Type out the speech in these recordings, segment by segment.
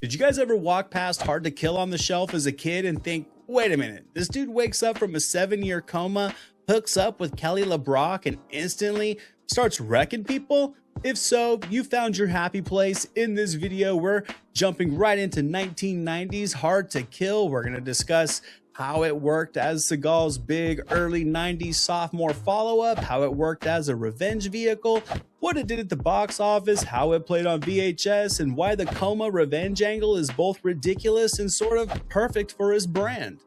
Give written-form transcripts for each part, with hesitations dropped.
Did you guys ever walk past Hard to Kill on the shelf as a kid and think, wait a minute, this dude wakes up from a 7-year coma, hooks up with Kelly LeBrock, and instantly starts wrecking people? If so, you found your happy place. In this video, we're jumping right into 1990s Hard to Kill. We're going to discuss how it worked as Seagal's big early 90s sophomore follow-up, how it worked as a revenge vehicle, what it did at the box office, how it played on VHS, and why the Coma revenge angle is both ridiculous and sort of perfect for his brand.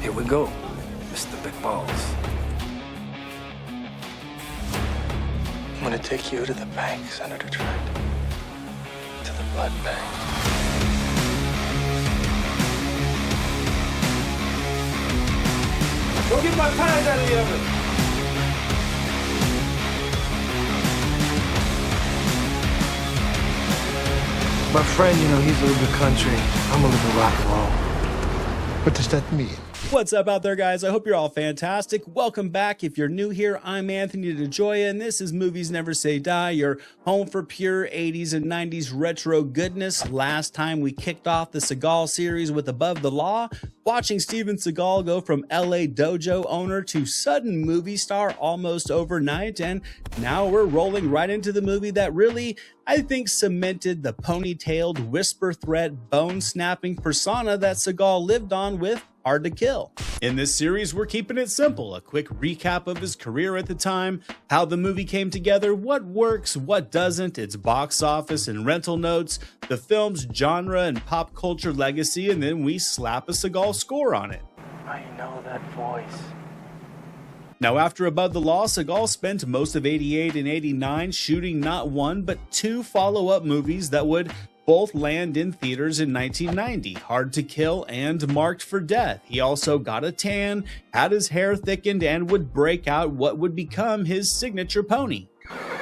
Here we go, Mr. Big Balls. I'm gonna take you to the bank, Senator Trent. To the blood bank. Go get my pies out of the oven! My friend, he's a little bit country. I'm a little bit rock and roll. What does that mean? What's up out there, guys? I hope you're all fantastic. Welcome back. If you're new here, I'm Anthony DeJoya, and this is Movies Never Say Die, your home for pure 80s and 90s retro goodness. Last time we kicked off the Seagal series with Above the Law, watching Steven Seagal go from LA dojo owner to sudden movie star almost overnight, and now we're rolling right into the movie that really, I think, cemented the ponytailed, whisper threat, bone-snapping persona that Seagal lived on with Hard to Kill. In this series, we're keeping it simple. A quick recap of his career at the time, how the movie came together, what works, what doesn't, its box office and rental notes, the film's genre and pop culture legacy, and then we slap a Seagal score on it. I know that voice. Now, after Above the Law, Seagal spent most of 88 and 89 shooting not one, but two follow-up movies that would both land in theaters in 1990, Hard to Kill and Marked for Death. He also got a tan, had his hair thickened, and would break out what would become his signature pony.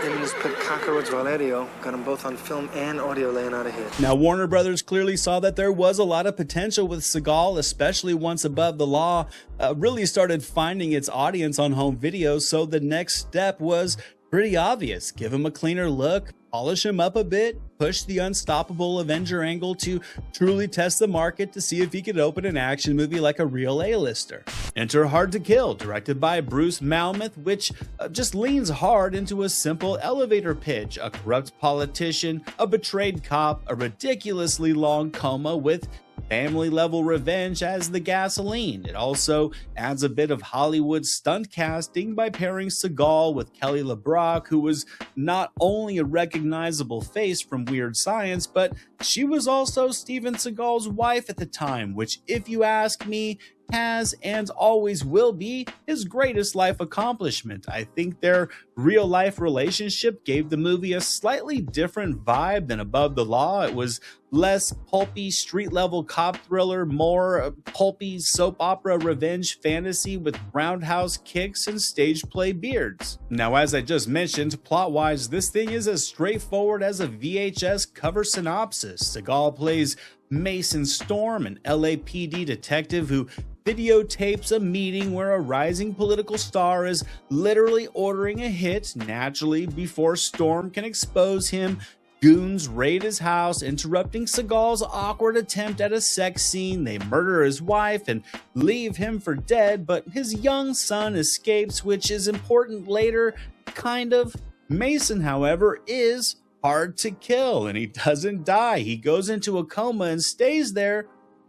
Then just put Cockroach Valerio, got them both on film and audio laying out ahead. Now, Warner Brothers clearly saw that there was a lot of potential with Seagal, especially once Above the Law really started finding its audience on home video, so the next step was pretty obvious. Give him a cleaner look, polish him up a bit, push the unstoppable Avenger angle to truly test the market to see if he could open an action movie like a real A-lister. Enter Hard to Kill, directed by Bruce Malmuth, which just leans hard into a simple elevator pitch, a corrupt politician, a betrayed cop, a ridiculously long coma with family-level revenge as the gasoline. It also adds a bit of Hollywood stunt casting by pairing Seagal with Kelly LeBrock, who was not only a recognizable face from Weird Science, but she was also Steven Seagal's wife at the time, which, if you ask me, has and always will be his greatest life accomplishment. I think their real-life relationship gave the movie a slightly different vibe than Above the Law. It was less pulpy street-level cop thriller, more pulpy soap opera revenge fantasy with roundhouse kicks and stage play beards. Now, as I just mentioned, plot-wise, this thing is as straightforward as a VHS cover synopsis. Seagal plays Mason Storm, an LAPD detective who videotapes a meeting where a rising political star is literally ordering a hit. Naturally, before Storm can expose him, goons raid his house, interrupting Seagal's awkward attempt at a sex scene. They murder his wife and leave him for dead, but his young son escapes, which is important later, kind of. Mason, however, is hard to kill, and he doesn't die. He goes into a coma and stays there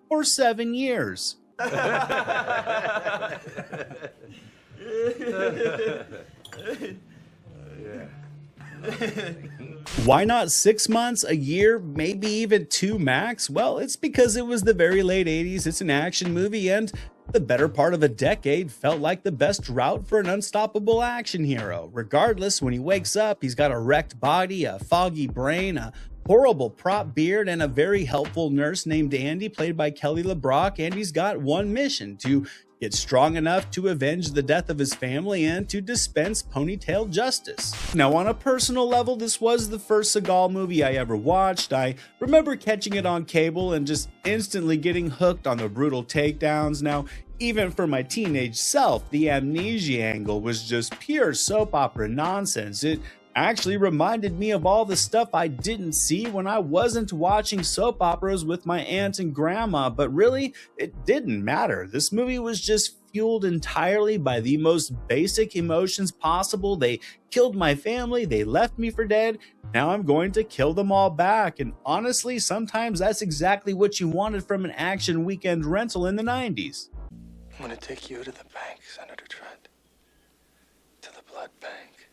for 7 years. Why not 6 months, a year, maybe even 2 max? Well, it's because it was the very late 80s, it's an action movie, and the better part of a decade felt like the best route for an unstoppable action hero. Regardless, when he wakes up, he's got a wrecked body, a foggy brain, a horrible prop beard, and a very helpful nurse named Andy, played by Kelly LeBrock. Andy's got one mission: to get strong enough to avenge the death of his family and to dispense ponytail justice. Now, on a personal level, this was the first Seagal movie I ever watched. I remember catching it on cable and just instantly getting hooked on the brutal takedowns. Now, even for my teenage self, the amnesia angle was just pure soap opera nonsense. It actually reminded me of all the stuff I didn't see when I wasn't watching soap operas with my aunt and grandma, but really, it didn't matter. This movie was just fueled entirely by the most basic emotions possible. They killed my family, they left me for dead, now I'm going to kill them all back. And honestly, sometimes that's exactly what you wanted from an action weekend rental in the 90s. I'm gonna take you to the bank, Senator Trent. To the blood bank.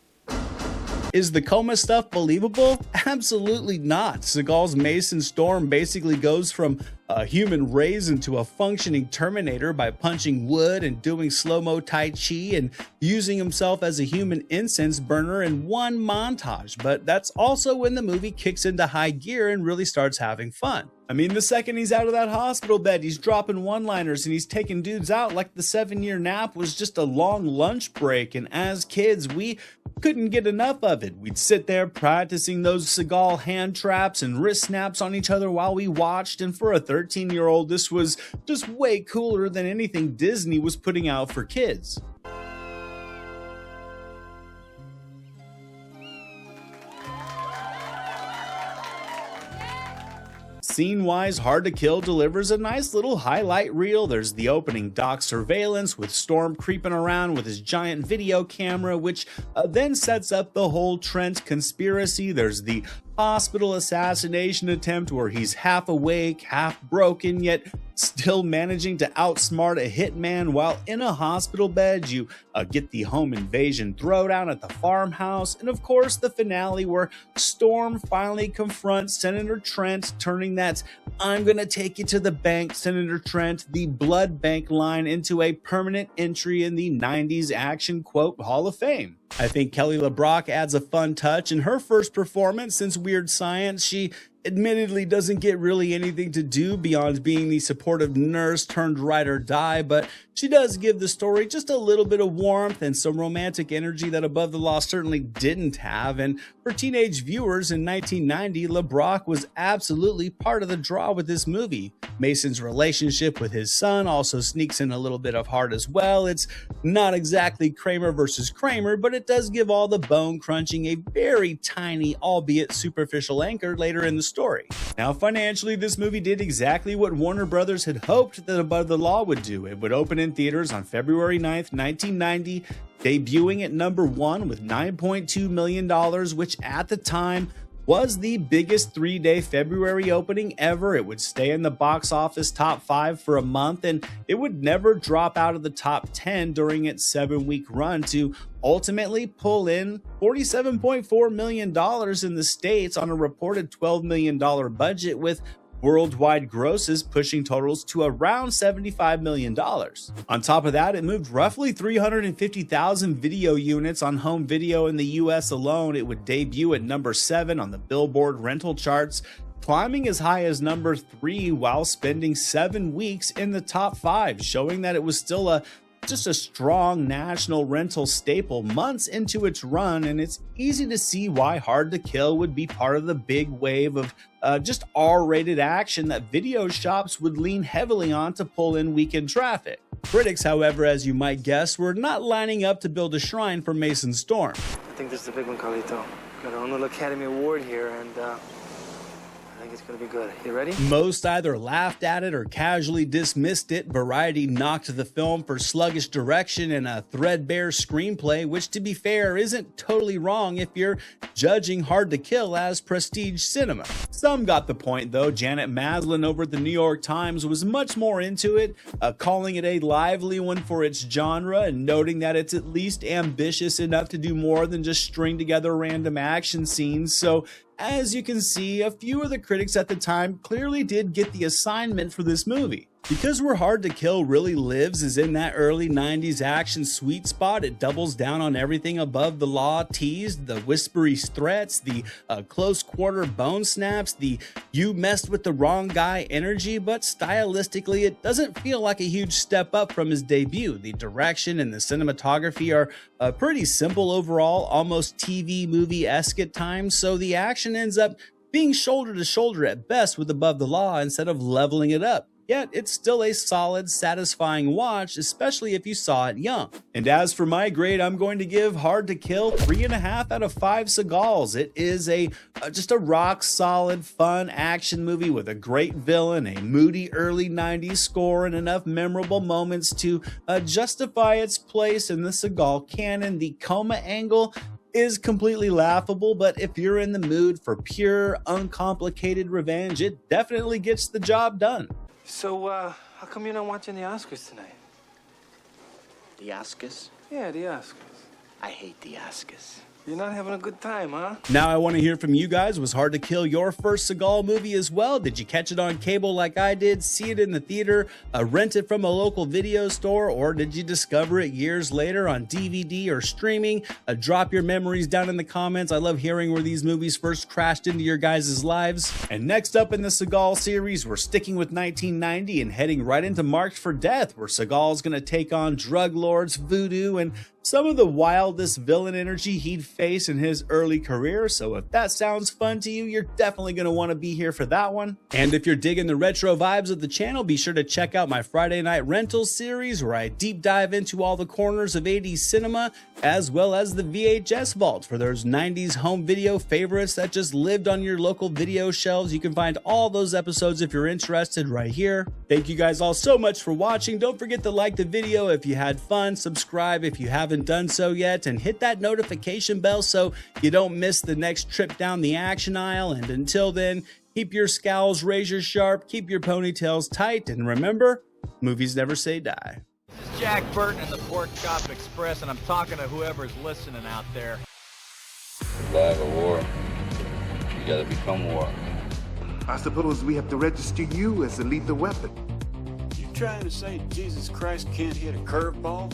Is the Coma stuff believable? Absolutely not. Seagal's Mason Storm basically goes from a human raised into a functioning Terminator by punching wood and doing slow-mo Tai Chi and using himself as a human incense burner in one montage, but that's also when the movie kicks into high gear and really starts having fun. I mean, the second he's out of that hospital bed, he's dropping one-liners and he's taking dudes out like the 7-year nap was just a long lunch break, and as kids, we couldn't get enough of it. We'd sit there practicing those Seagal hand traps and wrist snaps on each other while we watched, and for a 13-year-old, this was just way cooler than anything Disney was putting out for kids. Scene-wise, Hard to Kill delivers a nice little highlight reel. There's the opening dock surveillance with Storm creeping around with his giant video camera, which then sets up the whole Trent conspiracy. There's the hospital assassination attempt where he's half awake, half broken, yet still managing to outsmart a hitman while in a hospital bed. You get the home invasion throwdown at the farmhouse, and of course the finale where Storm finally confronts Senator Trent, turning that "I'm gonna take you to the bank, Senator Trent," the blood bank line, into a permanent entry in the 90s action quote Hall of Fame. I think Kelly LeBrock adds a fun touch in her first performance since Weird Science. She admittedly doesn't get really anything to do beyond being the supportive nurse turned ride or die, but she does give the story just a little bit of warmth and some romantic energy that Above the Law certainly didn't have. And for teenage viewers in 1990, LeBrock was absolutely part of the draw with this movie. Mason's relationship with his son also sneaks in a little bit of heart as well. It's not exactly Kramer versus Kramer, but it does give all the bone crunching a very tiny, albeit superficial anchor later in the story. Now, financially, this movie did exactly what Warner Brothers had hoped that Above the Law would do. It would open in theaters on February 9th, 1990, debuting at #1 with $9.2 million, which at the time was the biggest 3-day February opening ever. It would stay in the box office top 5 for a month, and it would never drop out of the top 10 during its 7-week run to ultimately pull in $47.4 million in the States on a reported $12 million budget, with worldwide grosses pushing totals to around $75 million. On top of that, it moved roughly 350,000 video units on home video in the US alone. It would debut at #7 on the Billboard rental charts, climbing as high as #3 while spending 7 weeks in the top 5, showing that it was still just a strong national rental staple months into its run. And it's easy to see why Hard to Kill would be part of the big wave of just R-rated action that video shops would lean heavily on to pull in weekend traffic. Critics, however, as you might guess, were not lining up to build a shrine for Mason Storm. I think this is a big one, Carlito. Got our own little Academy Award here, and I think it's gonna be good. You ready? Most either laughed at it or casually dismissed it. Variety knocked the film for sluggish direction and a threadbare screenplay, which, to be fair, isn't totally wrong if you're judging Hard to Kill as prestige cinema. Some got the point, though. Janet Maslin over at the New York Times was much more into it, calling it a lively one for its genre and noting that it's at least ambitious enough to do more than just string together random action scenes. So, as you can see, a few of the critics at the time clearly did get the assignment for this movie. Because where Hard to Kill really lives is in that early 90s action sweet spot, it doubles down on everything Above the Law teased: the whispery threats, the close quarter bone snaps, the you messed with the wrong guy energy, but stylistically it doesn't feel like a huge step up from his debut. The direction and the cinematography are pretty simple overall, almost TV movie-esque at times, so the action ends up being shoulder to shoulder at best with Above the Law instead of leveling it up. yet it's still a solid, satisfying watch, especially if you saw it young. And as for my grade, I'm going to give Hard to Kill 3.5 out of 5 Seagals. It is just a rock solid, fun action movie with a great villain, a moody early 90s score, and enough memorable moments to justify its place in the Seagal canon. The Coma angle is completely laughable, but if you're in the mood for pure, uncomplicated revenge, it definitely gets the job done. So, how come you're not watching the Oscars tonight? The Oscars? Yeah, the Oscars. I hate the Oscars. You're not having a good time, huh? Now I want to hear from you guys. Was Hard to Kill your first Seagal movie as well? Did you catch it on cable like I did, see it in the theater, rent it from a local video store, or did you discover it years later on DVD or streaming? Drop your memories down in the comments. I love hearing where these movies first crashed into your guys' lives. And next up in the Seagal series, we're sticking with 1990 and heading right into Marked for Death, where Seagal's going to take on drug lords, voodoo, and some of the wildest villain energy he'd face in his early career. So if that sounds fun to you, you're definitely going to want to be here for that one. And if you're digging the retro vibes of the channel, be sure to check out my Friday Night Rentals series, where I deep dive into all the corners of 80s cinema, as well as the VHS Vault for those 90s home video favorites that just lived on your local video shelves. You can find all those episodes if you're interested right here. Thank you guys all so much for watching. Don't forget to like the video if you had fun, subscribe if you haven't done so yet, and hit that notification bell so you don't miss the next trip down the action aisle. And until then, keep your scowls razor sharp, keep your ponytails tight, and remember, movies never say die. This is Jack Burton in the Pork Chop Express, and I'm talking to whoever's listening out there. Survive a war, you gotta become war. I suppose we have to register you as a lethal weapon. You trying to say Jesus Christ can't hit a curveball?